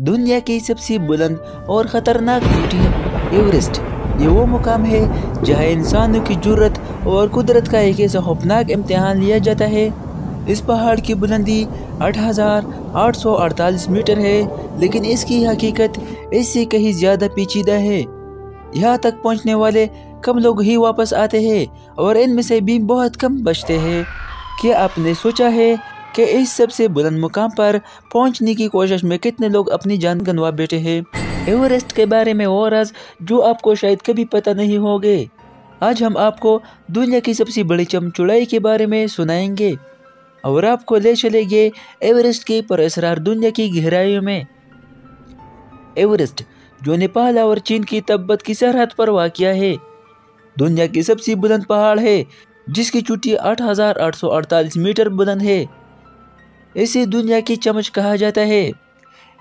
दुनिया की सबसे बुलंद और ख़तरनाक चोटी एवरेस्ट। ये वो मुकाम है जहाँ इंसानों की जुर्रत और कुदरत का एक ऐसा खौफनाक इम्तिहान लिया जाता है। इस पहाड़ की बुलंदी 8,848 मीटर है, लेकिन इसकी हकीकत इससे कहीं ज़्यादा पेचीदा है। यहाँ तक पहुँचने वाले कम लोग ही वापस आते हैं और इनमें से भी बहुत कम बचते हैं। क्या आपने सोचा है कि इस सबसे बुलंद मुकाम पर पहुंचने की कोशिश में कितने लोग अपनी जान गंवा बैठे हैं? एवरेस्ट के बारे में वो राज जो आपको शायद कभी पता नहीं होंगे। आज हम आपको दुनिया की सबसे बड़ी चौड़ाई के बारे में सुनाएंगे और आपको ले चलेंगे एवरेस्ट की पुरअसरार दुनिया की गहराइयों में। एवरेस्ट, जो नेपाल और चीन की तिब्बत की सरहद पर वाक़िया है, दुनिया की सबसे बुलंद पहाड़ है जिसकी चोटी 8,848 मीटर बुलंद है। इसे दुनिया की चमच कहा जाता है।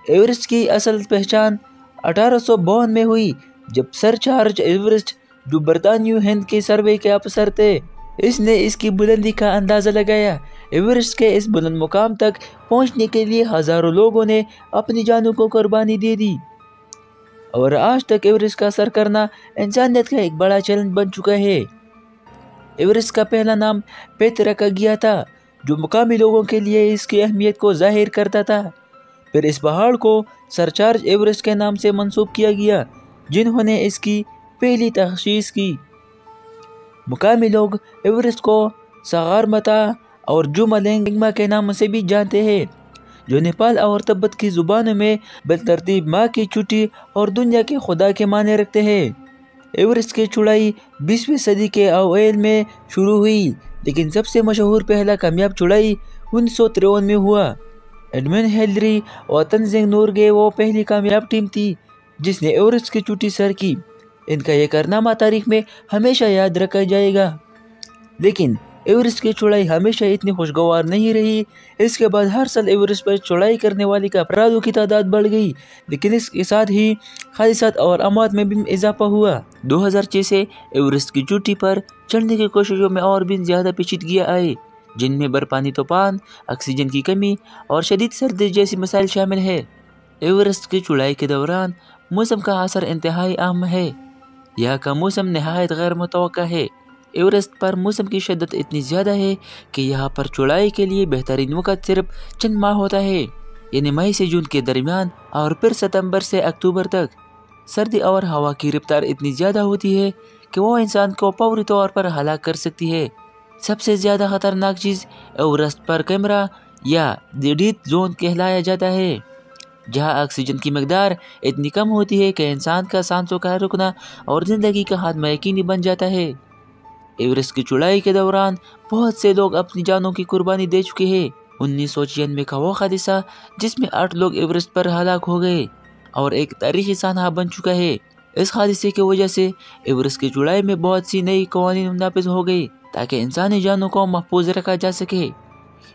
एवरेस्ट की असल पहचान 1852 में हुई, जब सर चार्ल्स एवरेस्ट, जो बरतानिया हिंद के सर्वे के अफसर थे, इसने इसकी बुलंदी का अंदाज़ा लगाया। एवरेस्ट के इस बुलंद मुकाम तक पहुंचने के लिए हज़ारों लोगों ने अपनी जानों को कुर्बानी दे दी और आज तक एवरेस्ट का सर करना इंसानियत का एक बड़ा चैलेंज बन चुका है। एवरेस्ट का पहला नाम पेट रखा गया था, जो मुकामी लोगों के लिए इसकी अहमियत को जाहिर करता था। फिर इस पहाड़ को सर चार्ल्स एवरेस्ट के नाम से मंसूब किया गया, जिन्होंने इसकी पहली तखसीस की। मुकामी लोग एवरेस्ट को सगारमता और जुमलेंगमा के नाम से भी जानते हैं, जो नेपाल और तिब्बत की ज़ुबानों में बिलतरतीब माँ की चोटी और दुनिया के खुदा के माने रखते हैं। एवरेस्ट की चौड़ाई 20वीं सदी के अवैल में शुरू हुई, लेकिन सबसे मशहूर पहला कामयाब चौड़ाई 1953 में हुआ। एडमंड हिलरी और तंजींग नोर्गे वो पहली कामयाब टीम थी जिसने एवरेस्ट की चोटी सर की। इनका यह कारनामा तारीख में हमेशा याद रखा जाएगा। लेकिन एवरेस्ट की चौड़ाई हमेशा इतनी खुशगवार नहीं रही। इसके बाद हर साल एवरेस्ट पर चौड़ाई करने वाली का अपराधों की तादाद बढ़ गई, लेकिन इसके साथ ही हादसात और अमवात में भी इजाफा हुआ। 2006 से एवरेस्ट की चोटी पर चढ़ने की कोशिशों में और भी ज़्यादा पेचीदगियाँ आई, जिनमें बर्फानी तूफान, ऑक्सीजन की कमी और शदीद सर्दी जैसी मसाइल शामिल है। एवरेस्ट की चौड़ाई के दौरान मौसम का असर इंतहाई अहम है। यहाँ का मौसम नहायत गैर मुतवक्का है। एवरेस्ट पर मौसम की शिद्दत इतनी ज़्यादा है कि यहाँ पर चौड़ाई के लिए बेहतरीन वक्त सिर्फ चंद माह होता है, यानी मई से जून के दरमियान, और फिर सितंबर से अक्टूबर तक। सर्दी और हवा की रफ्तार इतनी ज़्यादा होती है कि वो इंसान को फौरी तौर पर हलाक कर सकती है। सबसे ज़्यादा ख़तरनाक चीज़ एवरेस्ट पर कैमरा या डेड जोन कहलाया जाता है, जहाँ ऑक्सीजन की मकदार इतनी कम होती है कि इंसान का सांसों का रुकना और ज़िंदगी का खात्मा यकीनी बन जाता है। एवरेस्ट की चौड़ाई के दौरान बहुत से लोग अपनी जानों की कुर्बानी दे चुके हैं। 1996 का वो हादसा जिसमें 8 लोग एवरेस्ट पर हलाक हो गए और एक तारीखी सानहा बन चुका है। इस हादसे की वजह से एवरेस्ट की चौड़ाई में बहुत सी नई कवानीन नाफिज हो गई ताकि इंसानी जानों को महफूज रखा जा सके।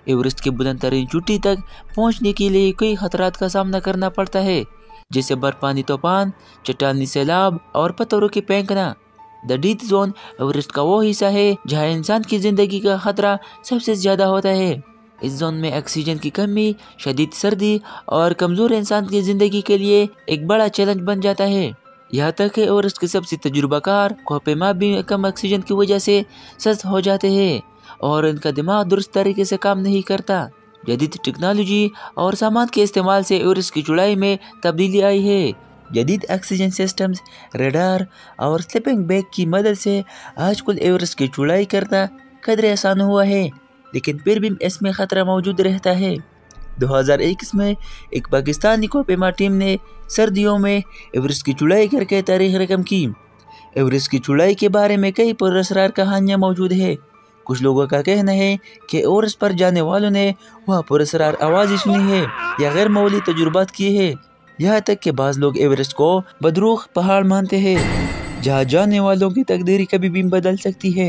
एवरेस्ट की बुलंद तरीन चोटी तक पहुँचने के लिए कई खतरात का सामना करना पड़ता है, जैसे बर्फानी तूफान, चट्टानी सैलाब और पत्थरों की फेंकना। द डेड जोन एवरेस्ट का वो हिस्सा है जहाँ इंसान की ज़िंदगी का खतरा सबसे ज़्यादा होता है। इस जोन में ऑक्सीजन की कमी, शदीद सर्दी और कमज़ोर इंसान की ज़िंदगी के लिए एक बड़ा चैलेंज बन जाता है। यहाँ तक कि एवरेस्ट के सबसे तजुर्बाकार कोहपेमा भी कम ऑक्सीजन की वजह से सस्त हो जाते हैं और इनका दिमाग दुरुस्त तरीके से काम नहीं करता। जदीद टेक्नोलॉजी और सामान के इस्तेमाल से एवरेस्ट की चौड़ाई में तब्दीली आई है। जदीद ऑक्सीजन सिस्टम्स, रडार और स्लीपिंग बैग की मदद से आजकल एवरेस्ट की चौड़ाई करना कदरे आसान हुआ है, लेकिन फिर भी इसमें ख़तरा मौजूद रहता है। 2021 में एक पाकिस्तानी कोहपेमा टीम ने सर्दियों में एवरेस्ट की चौड़ाई करके तारीख रकम की। एवरेस्ट की चौड़ाई के बारे में कई पुरअसरार कहानियाँ मौजूद है। कुछ लोगों का कहना है कि एवरेस्ट पर जाने वालों ने वह पुरअसरार आवाज़ें सुनी है या गैर मामूली तजुर्बात किए हैं। यहाँ तक कि बाज़ लोग एवरेस्ट को बदरूख पहाड़ मानते हैं, जहाँ जाने वालों की तकदीर कभी भी बदल सकती है।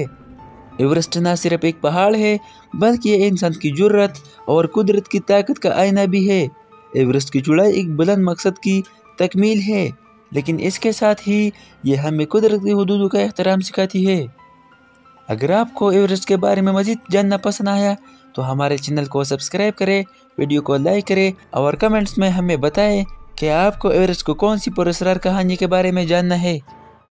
एवरेस्ट न सिर्फ एक पहाड़ है, बल्कि ये इंसान की जुर्रत और कुदरत की ताकत का आईना भी है। एवरेस्ट की चौड़ाई एक बुलंद मकसद की तकमील है, लेकिन इसके साथ ही ये हमें कुदरत की हुदूद का एहतराम सिखाती है। अगर आपको एवरेस्ट के बारे में मज़ीद जानना पसंद आया तो हमारे चैनल को सब्सक्राइब करें, वीडियो को लाइक करें और कमेंट्स में हमें बताएं کیا آپ کو ایورسٹ کو کون سی پراسرار کہانی کے بارے میں جاننا ہے؟